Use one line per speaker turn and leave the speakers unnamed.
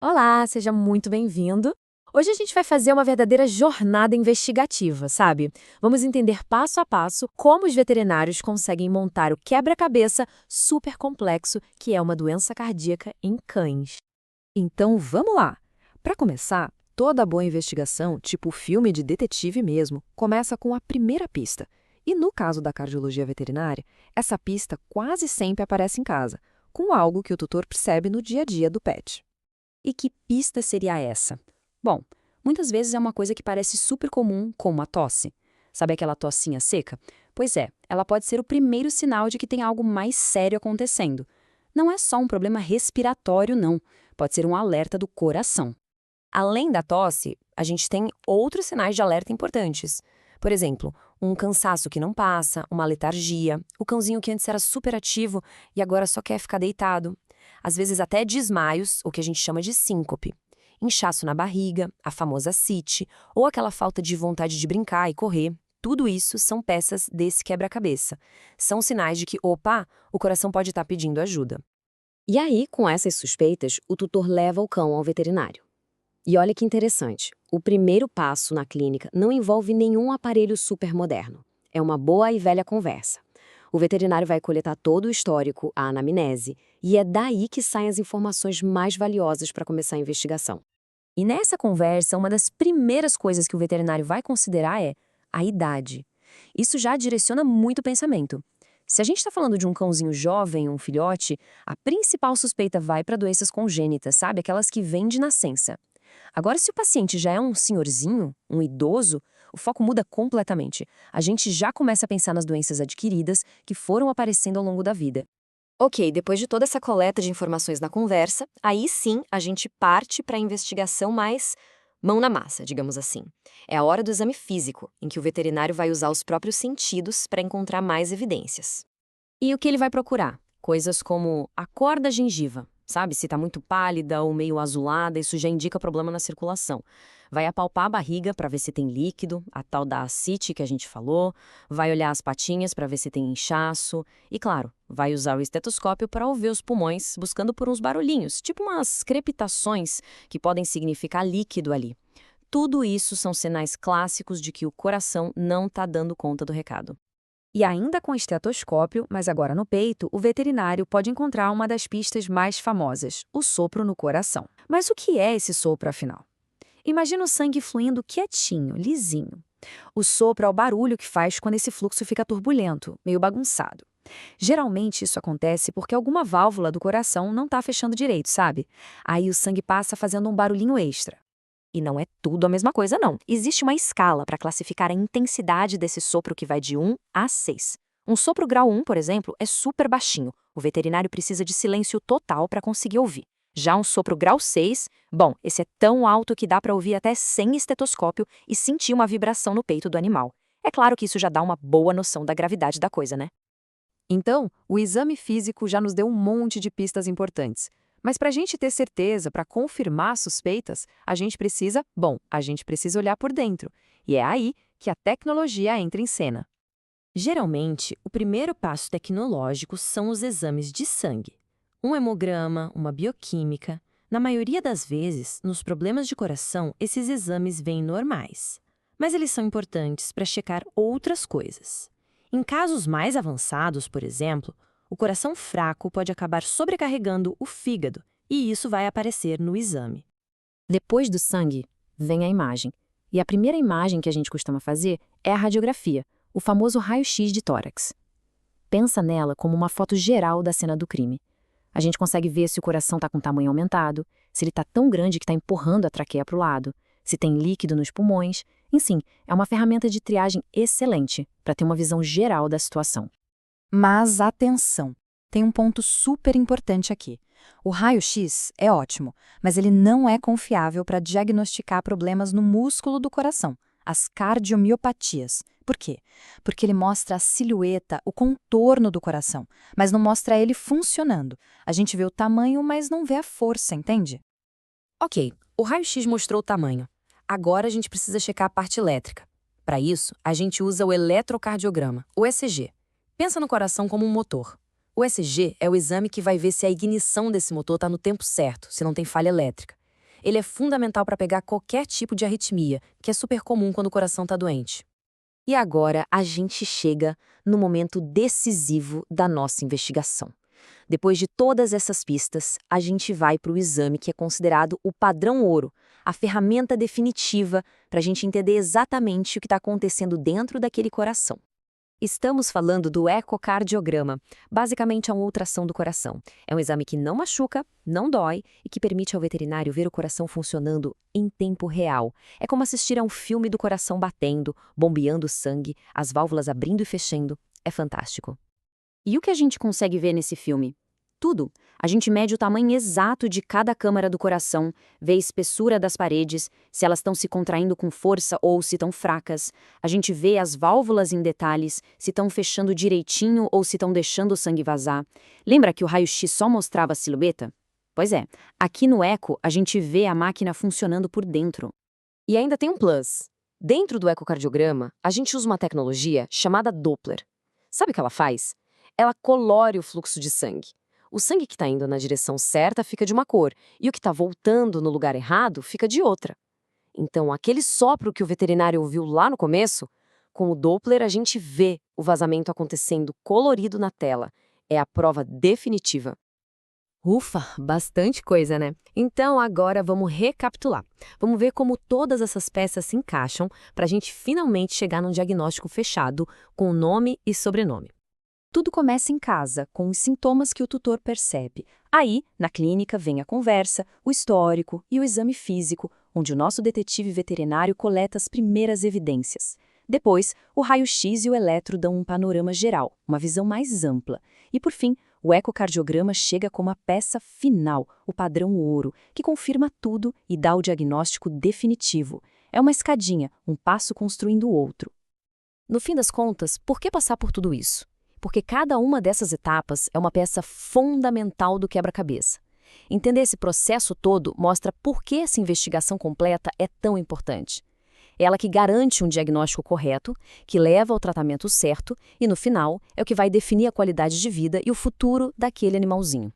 Olá, seja muito bem-vindo. Hoje a gente vai fazer uma verdadeira jornada investigativa, sabe? Vamos entender passo a passo como os veterinários conseguem montar o quebra-cabeça super complexo que é uma doença cardíaca em cães.
Então vamos lá! Para começar, toda boa investigação, tipo filme de detetive mesmo, começa com a primeira pista. E no caso da cardiologia veterinária, essa pista quase sempre aparece em casa, com algo que o tutor percebe no dia a dia do pet.
E que pista seria essa? Bom, muitas vezes é uma coisa que parece super comum, como a tosse. Sabe aquela tossinha seca? Pois é, ela pode ser o primeiro sinal de que tem algo mais sério acontecendo. Não é só um problema respiratório, não. Pode ser um alerta do coração.
Além da tosse, a gente tem outros sinais de alerta importantes. Por exemplo, um cansaço que não passa, uma letargia, o cãozinho que antes era super ativo e agora só quer ficar deitado. Às vezes até desmaios, o que a gente chama de síncope. Inchaço na barriga, a famosa ascite, ou aquela falta de vontade de brincar e correr. Tudo isso são peças desse quebra-cabeça. São sinais de que, opa, o coração pode estar pedindo ajuda.
E aí, com essas suspeitas, o tutor leva o cão ao veterinário. E olha que interessante, o primeiro passo na clínica não envolve nenhum aparelho super moderno. É uma boa e velha conversa. O veterinário vai coletar todo o histórico, a anamnese, e é daí que saem as informações mais valiosas para começar a investigação.
E nessa conversa, uma das primeiras coisas que o veterinário vai considerar é a idade. Isso já direciona muito o pensamento. Se a gente está falando de um cãozinho jovem, um filhote, a principal suspeita vai para doenças congênitas, sabe? Aquelas que vêm de nascença. Agora, se o paciente já é um senhorzinho, um idoso, o foco muda completamente. A gente já começa a pensar nas doenças adquiridas que foram aparecendo ao longo da vida.
Ok, depois de toda essa coleta de informações na conversa, aí sim a gente parte para a investigação mais mão na massa, digamos assim. É a hora do exame físico, em que o veterinário vai usar os próprios sentidos para encontrar mais evidências.
E o que ele vai procurar? Coisas como a cor da gengiva, sabe? Se está muito pálida ou meio azulada, isso já indica problema na circulação. Vai apalpar a barriga para ver se tem líquido, a tal da ascite que a gente falou, vai olhar as patinhas para ver se tem inchaço e, claro, vai usar o estetoscópio para ouvir os pulmões, buscando por uns barulhinhos, tipo umas crepitações que podem significar líquido ali. Tudo isso são sinais clássicos de que o coração não está dando conta do recado.
E ainda com estetoscópio, mas agora no peito, o veterinário pode encontrar uma das pistas mais famosas, o sopro no coração. Mas o que é esse sopro, afinal? Imagina o sangue fluindo quietinho, lisinho. O sopro é o barulho que faz quando esse fluxo fica turbulento, meio bagunçado. Geralmente isso acontece porque alguma válvula do coração não está fechando direito, sabe? Aí o sangue passa fazendo um barulhinho extra.
E não é tudo a mesma coisa, não. Existe uma escala para classificar a intensidade desse sopro que vai de 1 a 6. Um sopro grau 1, por exemplo, é super baixinho. O veterinário precisa de silêncio total para conseguir ouvir. Já um sopro grau 6, bom, esse é tão alto que dá para ouvir até sem estetoscópio e sentir uma vibração no peito do animal. É claro que isso já dá uma boa noção da gravidade da coisa, né?
Então, o exame físico já nos deu um monte de pistas importantes. Mas para a gente ter certeza, para confirmar as suspeitas, a gente precisa olhar por dentro. E é aí que a tecnologia entra em cena.
Geralmente, o primeiro passo tecnológico são os exames de sangue. Um hemograma, uma bioquímica. Na maioria das vezes, nos problemas de coração, esses exames vêm normais. Mas eles são importantes para checar outras coisas. Em casos mais avançados, por exemplo, o coração fraco pode acabar sobrecarregando o fígado, e isso vai aparecer no exame.
Depois do sangue, vem a imagem. E a primeira imagem que a gente costuma fazer é a radiografia, o famoso raio-x de tórax. Pensa nela como uma foto geral da cena do crime. A gente consegue ver se o coração está com tamanho aumentado, se ele está tão grande que está empurrando a traqueia para o lado, se tem líquido nos pulmões. Enfim, é uma ferramenta de triagem excelente para ter uma visão geral da situação.
Mas atenção, tem um ponto super importante aqui. O raio-x é ótimo, mas ele não é confiável para diagnosticar problemas no músculo do coração, as cardiomiopatias. Por quê? Porque ele mostra a silhueta, o contorno do coração, mas não mostra ele funcionando. A gente vê o tamanho, mas não vê a força, entende?
Ok, o raio-x mostrou o tamanho. Agora a gente precisa checar a parte elétrica. Para isso, a gente usa o eletrocardiograma, o ECG. Pensa no coração como um motor. O ECG é o exame que vai ver se a ignição desse motor está no tempo certo, se não tem falha elétrica.
Ele é fundamental para pegar qualquer tipo de arritmia, que é super comum quando o coração está doente.
E agora a gente chega no momento decisivo da nossa investigação. Depois de todas essas pistas, a gente vai para o exame que é considerado o padrão ouro, a ferramenta definitiva para a gente entender exatamente o que está acontecendo dentro daquele coração. Estamos falando do ecocardiograma, basicamente é uma ultrassom do coração. É um exame que não machuca, não dói e que permite ao veterinário ver o coração funcionando em tempo real. É como assistir a um filme do coração batendo, bombeando sangue, as válvulas abrindo e fechando. É fantástico.
E o que a gente consegue ver nesse filme? Tudo. A gente mede o tamanho exato de cada câmara do coração, vê a espessura das paredes, se elas estão se contraindo com força ou se estão fracas. A gente vê as válvulas em detalhes, se estão fechando direitinho ou se estão deixando o sangue vazar. Lembra que o raio-x só mostrava a silhueta? Pois é, aqui no eco a gente vê a máquina funcionando por dentro.
E ainda tem um plus. Dentro do ecocardiograma, a gente usa uma tecnologia chamada Doppler. Sabe o que ela faz? Ela colore o fluxo de sangue. O sangue que está indo na direção certa fica de uma cor, e o que está voltando no lugar errado fica de outra. Então, aquele sopro que o veterinário ouviu lá no começo, com o Doppler a gente vê o vazamento acontecendo colorido na tela. É a prova definitiva.
Ufa, bastante coisa, né? Então agora vamos recapitular. Vamos ver como todas essas peças se encaixam para a gente finalmente chegar num diagnóstico fechado com o nome e sobrenome.
Tudo começa em casa, com os sintomas que o tutor percebe. Aí, na clínica, vem a conversa, o histórico e o exame físico, onde o nosso detetive veterinário coleta as primeiras evidências. Depois, o raio-x e o eletro dão um panorama geral, uma visão mais ampla. E, por fim, o ecocardiograma chega como a peça final, o padrão ouro, que confirma tudo e dá o diagnóstico definitivo. É uma escadinha, um passo construindo o outro.
No fim das contas, por que passar por tudo isso? Porque cada uma dessas etapas é uma peça fundamental do quebra-cabeça. Entender esse processo todo mostra por que essa investigação completa é tão importante. É ela que garante um diagnóstico correto, que leva ao tratamento certo e, no final, é o que vai definir a qualidade de vida e o futuro daquele animalzinho.